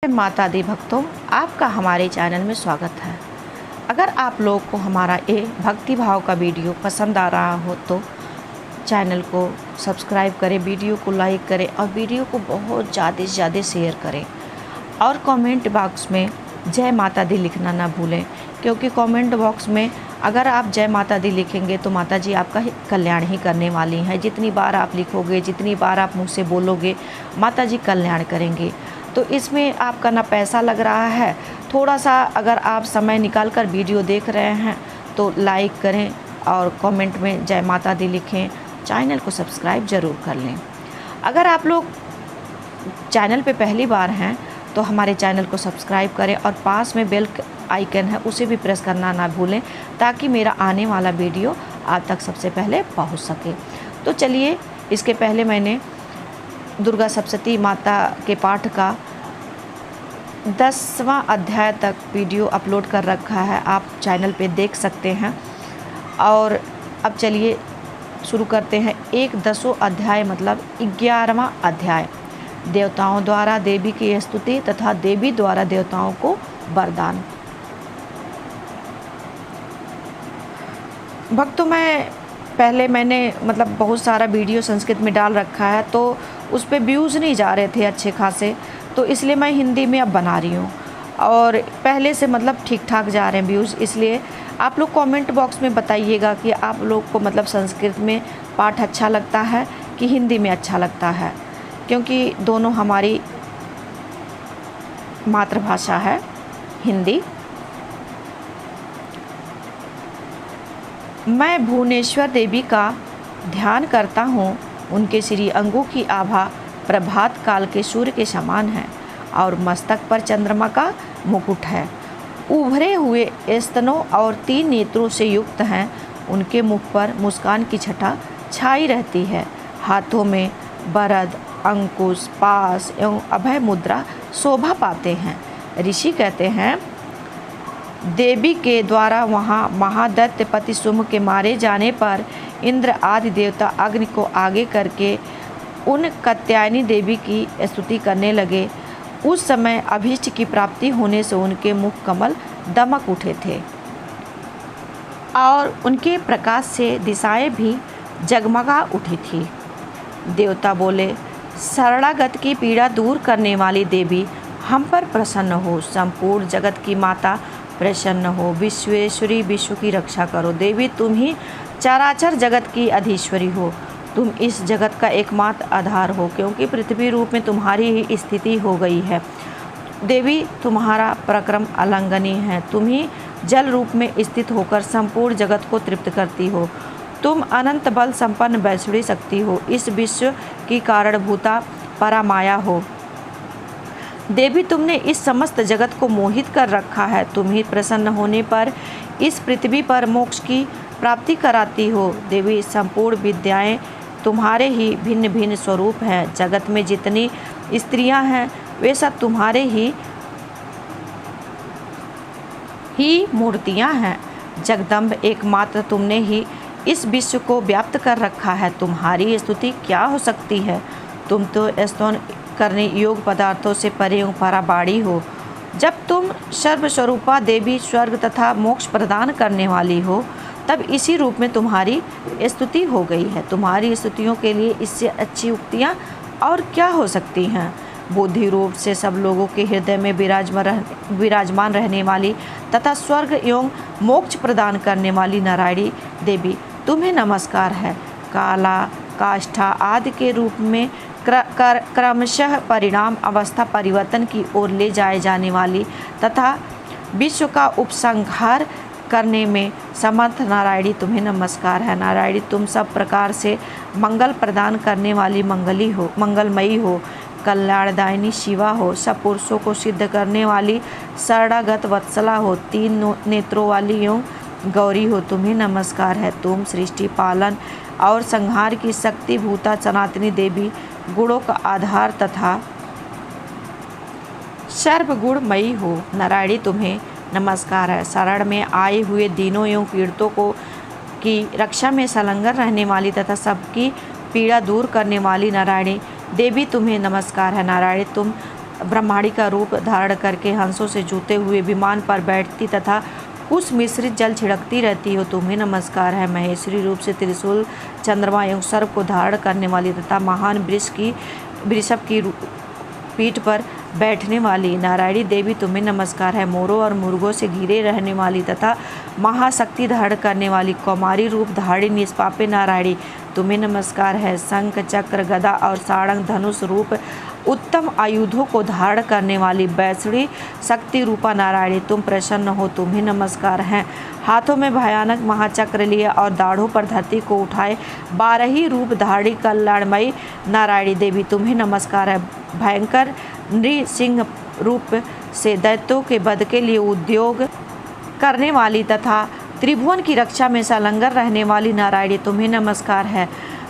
माता दी भक्तों, आपका हमारे चैनल में स्वागत है। अगर आप लोग को हमारा ये भक्ति भाव का वीडियो पसंद आ रहा हो तो चैनल को सब्सक्राइब करें, वीडियो को लाइक करें और वीडियो को बहुत ज़्यादा से ज़्यादा शेयर करें। और कमेंट बॉक्स में जय माता दी लिखना ना भूलें, क्योंकि कमेंट बॉक्स में अगर आप जय माता दी लिखेंगे तो माता जी आपका कल्याण ही करने वाली हैं। जितनी बार आप लिखोगे, जितनी बार आप मुँह से बोलोगे, माता जी कल्याण करेंगे। तो इसमें आपका ना पैसा लग रहा है, थोड़ा सा अगर आप समय निकाल कर वीडियो देख रहे हैं तो लाइक करें और कमेंट में जय माता दी लिखें। चैनल को सब्सक्राइब ज़रूर कर लें। अगर आप लोग चैनल पे पहली बार हैं तो हमारे चैनल को सब्सक्राइब करें और पास में बेल आइकन है उसे भी प्रेस करना ना भूलें, ताकि मेरा आने वाला वीडियो आप तक सबसे पहले पहुंच सके। तो चलिए, इसके पहले मैंने दुर्गा सप्तशती माता के पाठ का 10वां अध्याय तक वीडियो अपलोड कर रखा है, आप चैनल पे देख सकते हैं। और अब चलिए शुरू करते हैं। 10वां अध्याय मतलब 11वां अध्याय, देवताओं द्वारा देवी की स्तुति तथा देवी द्वारा देवताओं को वरदान। भक्तों, मैंने बहुत सारा वीडियो संस्कृत में डाल रखा है, तो उस पर व्यूज़ नहीं जा रहे थे अच्छे खासे, तो इसलिए मैं हिंदी में अब बना रही हूँ। और पहले से ठीक ठाक जा रहे हैं व्यूज़। इसलिए आप लोग कमेंट बॉक्स में बताइएगा कि आप लोग को संस्कृत में पाठ अच्छा लगता है कि हिंदी में अच्छा लगता है, क्योंकि दोनों हमारी मातृभाषा है हिंदी। मैं भुवनेश्वर देवी का ध्यान करता हूँ। उनके श्री अंगों की आभा प्रभात काल के सूर्य के समान है और मस्तक पर चंद्रमा का मुकुट है। उभरे हुए स्तनों और 3 नेत्रों से युक्त हैं। उनके मुख पर मुस्कान की छटा छाई रहती है। हाथों में बरद, अंकुश, पास एवं अभय मुद्रा शोभा पाते हैं। ऋषि कहते हैं, देवी के द्वारा वहाँ महादैत्य पति शुंभ के मारे जाने पर इंद्र आदि देवता अग्नि को आगे करके उन कात्यायनी देवी की स्तुति करने लगे। उस समय अभीष्ट की प्राप्ति होने से उनके मुख कमल दमक उठे थे और उनके प्रकाश से दिशाएं भी जगमगा उठी थी। देवता बोले, शरणागत की पीड़ा दूर करने वाली देवी हम पर प्रसन्न हो। संपूर्ण जगत की माता प्रसन्न हो। विश्वेश्वरी, विश्व की रक्षा करो। देवी तुम ही चराचर जगत की अधीश्वरी हो। तुम इस जगत का एकमात्र आधार हो, क्योंकि पृथ्वी रूप में तुम्हारी ही स्थिति हो गई है। देवी तुम्हारा पराक्रम अलंघनीय है। तुम ही जल रूप में स्थित होकर संपूर्ण जगत को तृप्त करती हो। तुम अनंत बल संपन्न वैष्णवी शक्ति हो। इस विश्व की कारणभूता परामाया हो। देवी तुमने इस समस्त जगत को मोहित कर रखा है। तुम ही प्रसन्न होने पर इस पृथ्वी पर मोक्ष की प्राप्ति कराती हो। देवी संपूर्ण विद्याएं तुम्हारे ही भिन्न भिन्न स्वरूप हैं। जगत में जितनी स्त्रियां हैं वे सब तुम्हारे ही मूर्तियां हैं। जगदम्ब एकमात्र तुमने ही इस विश्व को व्याप्त कर रखा है। तुम्हारी स्तुति क्या हो सकती है। तुम तो स्तवन करने योग पदार्थों से परे पराबाड़ी हो। जब तुम सर्वस्वरूपा देवी स्वर्ग तथा मोक्ष प्रदान करने वाली हो, तब इसी रूप में तुम्हारी स्तुति हो गई है। तुम्हारी स्तुतियों के लिए इससे अच्छी उक्तियाँ और क्या हो सकती हैं। बुद्धि रूप से सब लोगों के हृदय में विराजमान रहने वाली तथा स्वर्ग एवं मोक्ष प्रदान करने वाली नारायणी देवी तुम्हें नमस्कार है। काला, काष्ठा आदि के रूप में क्रमशः परिणाम अवस्था परिवर्तन की ओर ले जाए जाने वाली तथा विश्व का उपसंहार करने में समर्थ नारायणी तुम्हें नमस्कार है। नारायणी तुम सब प्रकार से मंगल प्रदान करने वाली मंगलमयी हो। कल्याणदायिनी शिवा हो। सब पुरुषों को सिद्ध करने वाली शरणागत वत्सला हो। 3 नेत्रों वाली एवं गौरी हो। तुम्हें नमस्कार है। तुम सृष्टि पालन और संहार की शक्ति भूता सनातनी देवी, गुणों का आधार तथा सर्वगुणमयी हो। नारायणी तुम्हें नमस्कार है। शरण में आए हुए दीनों एवं पीड़ितों की रक्षा में संलग्न रहने वाली तथा सबकी पीड़ा दूर करने वाली नारायणी देवी तुम्हें नमस्कार है। नारायणी तुम ब्रह्माणी का रूप धारण करके हंसों से जूते हुए विमान पर बैठती तथा कुश मिश्रित जल छिड़कती रहती हो, तुम्हें नमस्कार है। महेश्वरी रूप से त्रिशूल, चंद्रमा एवं सर्प को धारण करने वाली तथा महान वृषभ की पीठ पर बैठने वाली नारायणी देवी, तुम्हें नमस्कार है। मोरों और मुर्गों से घिरे रहने वाली तथा महाशक्ति धारण करने वाली कौमारी रूप धारिणी निष्पापे नारायणी, तुम्हें नमस्कार है। शंख, चक्र, गदा और सारंग धनुष रूप उत्तम आयुधों को धारण करने वाली वैष्णी शक्ति रूपा नारायणी, तुम प्रसन्न हो, तुम्हें नमस्कार है। हाथों में भयानक महाचक्र लिए और दाढ़ों पर धरती को उठाए 12 रूप धारिणी कल्याणमयी नारायणी देवी, तुम्हें नमस्कार है। भयंकर नृसिंह रूप से दैत्यों के वध के लिए उद्योग करने वाली तथा त्रिभुवन की रक्षा में संलग्न रहने वाली नारायणी, तुम्हें नमस्कार है।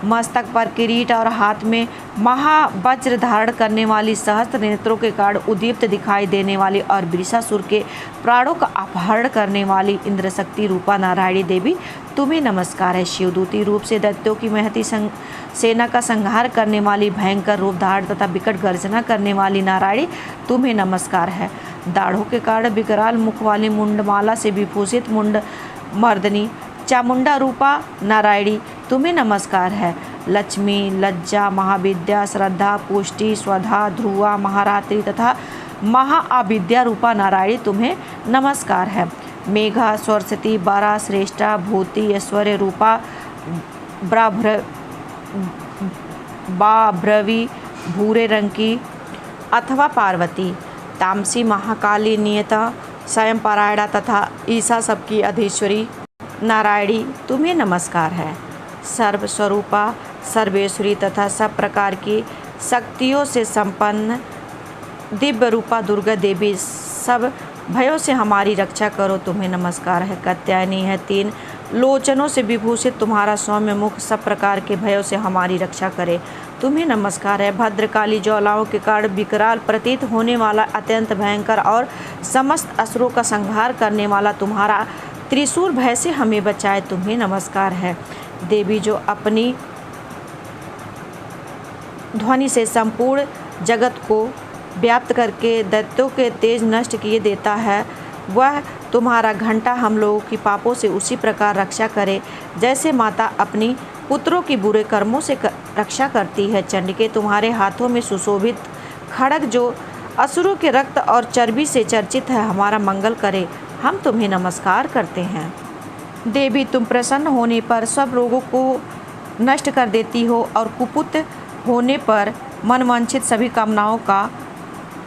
मस्तक पर किरीट और हाथ में महावज्र धारण करने वाली, सहस्त्र नेत्रों के कारण उद्दीप्त दिखाई देने वाली और वृषासुर के प्राणों का अपहरण करने वाली इंद्रशक्ति रूपा नारायणी देवी, तुम्हें नमस्कार है। शिवदूती रूप से दैत्यों की महती सेना का संहार करने वाली, भयंकर रूप धारण तथा विकट गर्जना करने वाली नारायणी, तुम्हें नमस्कार है। दाढ़ों के कारण विकराल मुख वाली, मुंडमाला से विभूषित मुंड मर्दनी चामुंडा रूपा नारायणी, तुम्हें नमस्कार है। लक्ष्मी, लज्जा, महाविद्या, श्रद्धा, पुष्टि, स्वधा, ध्रुवा, महारात्रि तथा महाअविद्या रूपा नारायणी, तुम्हें नमस्कार है। मेघा, सरस्वती, बारा, श्रेष्ठा, भूति, ऐश्वर्य रूपा बाभ्रवी, भूरे रंग की अथवा पार्वती, तामसी, महाकाली, नियता, स्वयं पारायणा तथा ईसा सबकी अधीश्वरी नारायणी, तुम्हें नमस्कार है। सर्वस्वरूपा, सर्वेश्वरी तथा सब प्रकार की शक्तियों से संपन्न दिव्य रूपा दुर्गा देवी, सब भयों से हमारी रक्षा करो, तुम्हें नमस्कार है। कात्यायनी है, 3 लोचनों से विभूषित तुम्हारा सौम्य मुख सब प्रकार के भयों से हमारी रक्षा करे, तुम्हें नमस्कार है। भद्रकाली, ज्वालाओं के कारण विकराल प्रतीत होने वाला, अत्यंत भयंकर और समस्त असुरों का संहार करने वाला तुम्हारा त्रिशूल भय से हमें बचाए, तुम्हें नमस्कार है। देवी जो अपनी ध्वनि से संपूर्ण जगत को व्याप्त करके दैत्यों के तेज नष्ट किए देता है, वह तुम्हारा घंटा हम लोगों की पापों से उसी प्रकार रक्षा करे जैसे माता अपनी पुत्रों की बुरे कर्मों से रक्षा करती है। चंडिके, तुम्हारे हाथों में सुशोभित खड्ग जो असुरों के रक्त और चर्बी से चर्चित है, हमारा मंगल करे, हम तुम्हें नमस्कार करते हैं। देवी, तुम प्रसन्न होने पर सब रोगों को नष्ट कर देती हो और कुपुत होने पर मनवांछित सभी कामनाओं का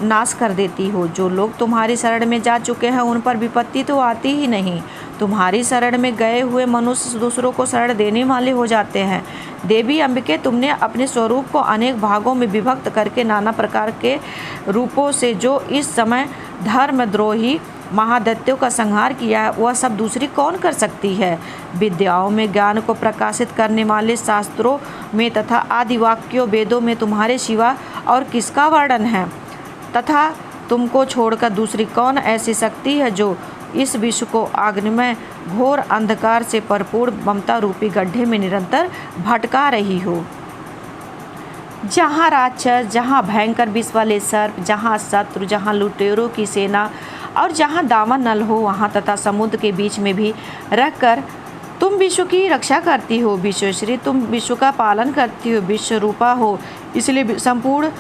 नाश कर देती हो। जो लोग तुम्हारी शरण में जा चुके हैं उन पर विपत्ति तो आती ही नहीं। तुम्हारी शरण में गए हुए मनुष्य दूसरों को शरण देने वाले हो जाते हैं। देवी अंबिके, तुमने अपने स्वरूप को अनेक भागों में विभक्त करके नाना प्रकार के रूपों से जो इस समय धर्मद्रोही महादैत्यों का संहार किया है, वह सब दूसरी कौन कर सकती है। विद्याओं में ज्ञान को प्रकाशित करने वाले शास्त्रों में तथा आदि वाक्यों वेदों में तुम्हारे सिवा और किसका वर्णन है, तथा तुमको छोड़कर दूसरी कौन ऐसी शक्ति है जो इस विश्व को आग्नेय घोर अंधकार से भरपूर ममता रूपी गड्ढे में निरंतर भटका रही हो। जहाँ राक्षस, जहाँ भयंकर विष वाले सर्प, जहाँ शत्रु, जहाँ लुटेरों की सेना और जहाँ दामन नल हो, वहाँ तथा समुद्र के बीच में भी रहकर तुम विश्व की रक्षा करती हो। विश्वश्री, तुम विश्व का पालन करती हो, विश्व रूपा हो, इसलिए संपूर्ण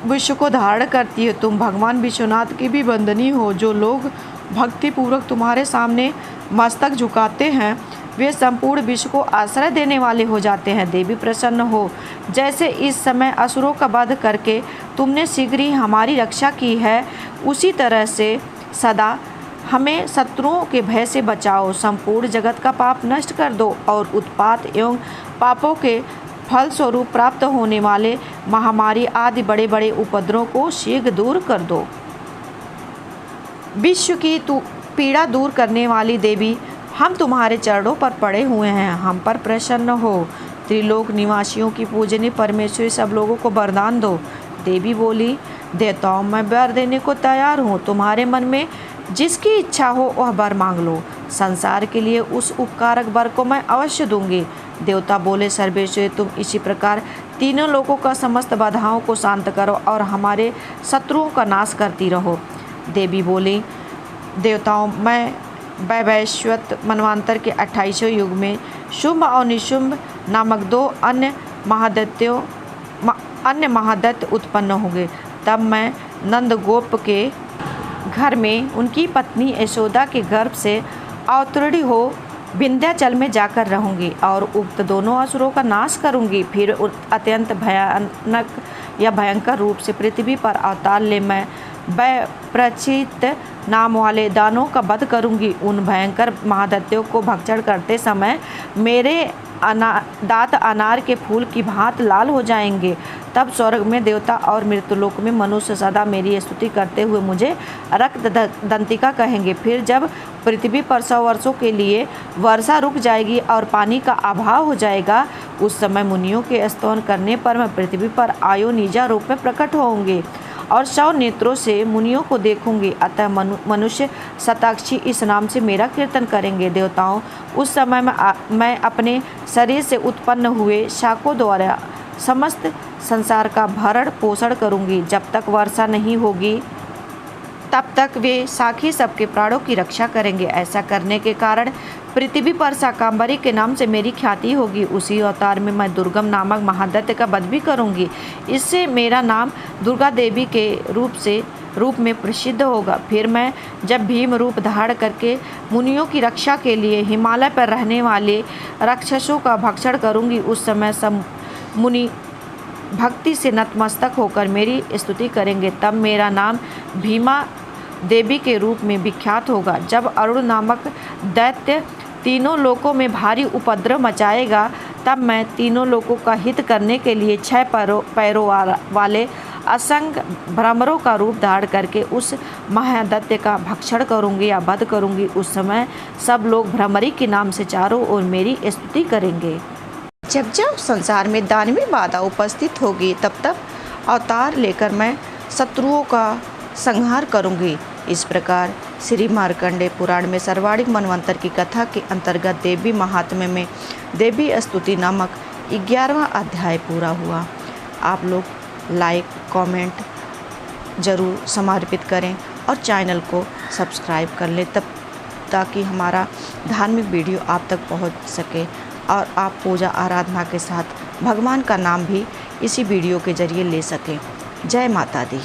विश्व को धारण करती हो। तुम भगवान विश्वनाथ की भी वंदनीय हो। जो लोग भक्तिपूर्वक तुम्हारे सामने मस्तक झुकाते हैं, वे संपूर्ण विश्व को आश्रय देने वाले हो जाते हैं। देवी, प्रसन्न हो। जैसे इस समय असुरों का वध करके तुमने शीघ्र ही हमारी रक्षा की है, उसी तरह से सदा हमें शत्रुओं के भय से बचाओ। संपूर्ण जगत का पाप नष्ट कर दो और उत्पात एवं पापों के फलस्वरूप प्राप्त होने वाले महामारी आदि बड़े बड़े उपद्रवों को शीघ्र दूर कर दो। विश्व की पीड़ा दूर करने वाली देवी, हम तुम्हारे चरणों पर पड़े हुए हैं, हम पर प्रसन्न हो। त्रिलोक निवासियों की पूजनीय परमेश्वरी, सब लोगों को वरदान दो। देवी बोली, देवताओं, मैं वर देने को तैयार हूँ। तुम्हारे मन में जिसकी इच्छा हो वह वर मांग लो। संसार के लिए उस उपकारक वर को मैं अवश्य दूंगी। देवता बोले, सर्वेश्वरी तुम इसी प्रकार तीनों लोगों का समस्त बाधाओं को शांत करो और हमारे शत्रुओं का नाश करती रहो। देवी बोली, देवताओं, मैं वैवस्वत मनवांतर के 28वें युग में शुंभ और निशुंभ नामक 2 अन्य महादैत्य उत्पन्न होंगे। तब मैं नंदगोप के घर में उनकी पत्नी यशोदा के गर्भ से अवतरणी हो विंध्याचल में जाकर रहूंगी और उक्त दोनों असुरों का नाश करूंगी। फिर अत्यंत भयानक या भयंकर रूप से पृथ्वी पर अवतार ले मैं वैप्रचित नाम वाले दानों का वध करूंगी। उन भयंकर महादैत्यों को भक्षण करते समय मेरे दांत अनार के फूल की भांति लाल हो जाएंगे। तब स्वर्ग में देवता और मृत्युलोक में मनुष्य सदा मेरी स्तुति करते हुए मुझे रक्त दंतिका कहेंगे। फिर जब पृथ्वी पर 100 वर्षों के लिए वर्षा रुक जाएगी और पानी का अभाव हो जाएगा, उस समय मुनियों के स्तवन करने पर मैं पृथ्वी पर आयोनिजा रूप में प्रकट होंगे और 100 नेत्रों से मुनियों को देखूंगी। अतः मनुष्य शताक्षी इस नाम से मेरा कीर्तन करेंगे। देवताओं, उस समय मैं अपने शरीर से उत्पन्न हुए शाखों द्वारा समस्त संसार का भरण पोषण करूंगी। जब तक वर्षा नहीं होगी तब तक वे साखी सबके प्राणों की रक्षा करेंगे। ऐसा करने के कारण पृथ्वी पर शाकंभरी के नाम से मेरी ख्याति होगी। उसी अवतार में मैं दुर्गम नामक महादैत्य का वध भी करूंगी। इससे मेरा नाम दुर्गा देवी के रूप में प्रसिद्ध होगा। फिर मैं जब भीम रूप धारण करके मुनियों की रक्षा के लिए हिमालय पर रहने वाले राक्षसों का भक्षण करूंगी, उस समय सब मुनि भक्ति से नतमस्तक होकर मेरी स्तुति करेंगे। तब मेरा नाम भीमा देवी के रूप में विख्यात होगा। जब अरुण नामक दैत्य तीनों लोकों में भारी उपद्रव मचाएगा, तब मैं तीनों लोकों का हित करने के लिए 6 पैरों वाले असंख्य भ्रमरों का रूप धारण करके उस महादैत्य का भक्षण करूंगी या वध करूंगी। उस समय सब लोग भ्रमरी के नाम से चारों ओर मेरी स्तुति करेंगे। जब जब संसार में दानवी बाधा उपस्थित होगी, तब तब अवतार लेकर मैं शत्रुओं का संहार करूंगी। इस प्रकार श्री मार्कंडेय पुराण में सर्वाधिक मनवंतर की कथा के अंतर्गत देवी महात्म्य में देवी स्तुति नामक 11वां अध्याय पूरा हुआ। आप लोग लाइक कमेंट ज़रूर समर्पित करें और चैनल को सब्सक्राइब कर लें, तब ताकि हमारा धार्मिक वीडियो आप तक पहुंच सके और आप पूजा आराधना के साथ भगवान का नाम भी इसी वीडियो के ज़रिए ले सकें। जय माता दी।